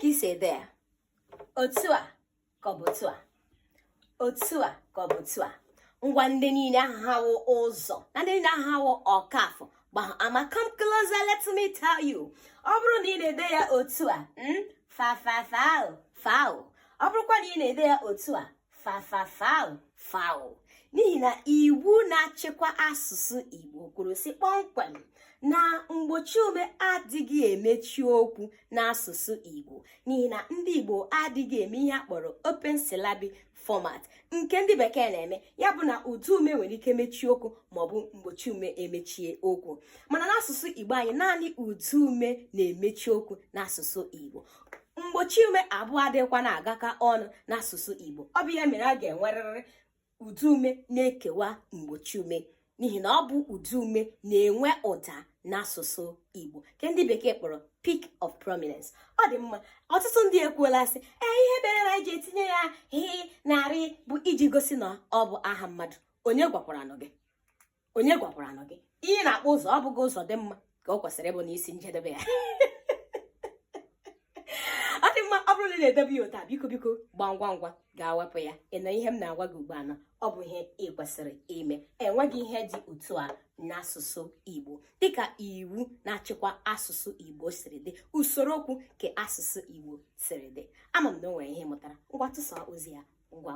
ka isi ede ya otu a ka ọ bụ otu a otu a ka ọ bụ otu a ngwa ndị niile ahụ ụzọ na ndị niile ahụ Ọkafọ ama come closer, let me tell you. Ọ bụrụ na ị na-ede ya otu a fa ọ bụrụkwa na ị na-ede ya otu a fa n'ihi na iwu na-achịkwa asụsụ Igbo kwuru sị kpọmkwem na mgbochi ume adịghị emechi okwu n'asụsụ Igbo n'ihi na ndị Igbo adịghị eme ihe a kpọrọ open syllabic format nke ndị bekee na-eme, ya bụ na ụdị ume nwere ike mechie okwu maọbụ mgbochi ume emechie okwu, mana n'asụsụ Igbo anyị naanị ụdị ume na-emechi okwu n'asụsụ Igbo. Mgbochi ume abụọ adịkwa na-agaka ọnụ n'asụsụ Igbo. Ọ bụ ya mere a ga-enwerịrị ụdị ume na-ekewa mgbochi ume n'ihi na ọ bụ ụdị ume na-enwe ụda n'asụsụ Igbo nke ndị bekee kpọrọ peak of prominence. Ọ dị mma, ọtụtụ ndị ekwuola sị ihe mere na anyị ji etinye ya narị bụ iji gosi na ọ bụ aha mmadụ. Onye gwakwara nụ gị? Onye gwakwara nụ gị? Ihe na-akpọ ụzọ ọ bụghị ụzọ dị mma ka ọ kwesịrị ịbụ n'isi njedebe ya. Ọ dị mma, ọ bụrụ na ị na-edebe ya ụta, biko gbaa ngwa ga-awepụ ya. Ị nọ ihe m na-agwa gị ugbu a na ọ bụ ihe ị kwesịrị ime. Enweghị ihe dị otu a n'asụsụ Igbo dịka iwu na-achịkwa asụsụ Igbo siri dị, usoro okwu nke asụsụ Igbo siri dị. Ama m na o nwere ihe mụtara. Ngwa tụsaa ozi ya ngwa.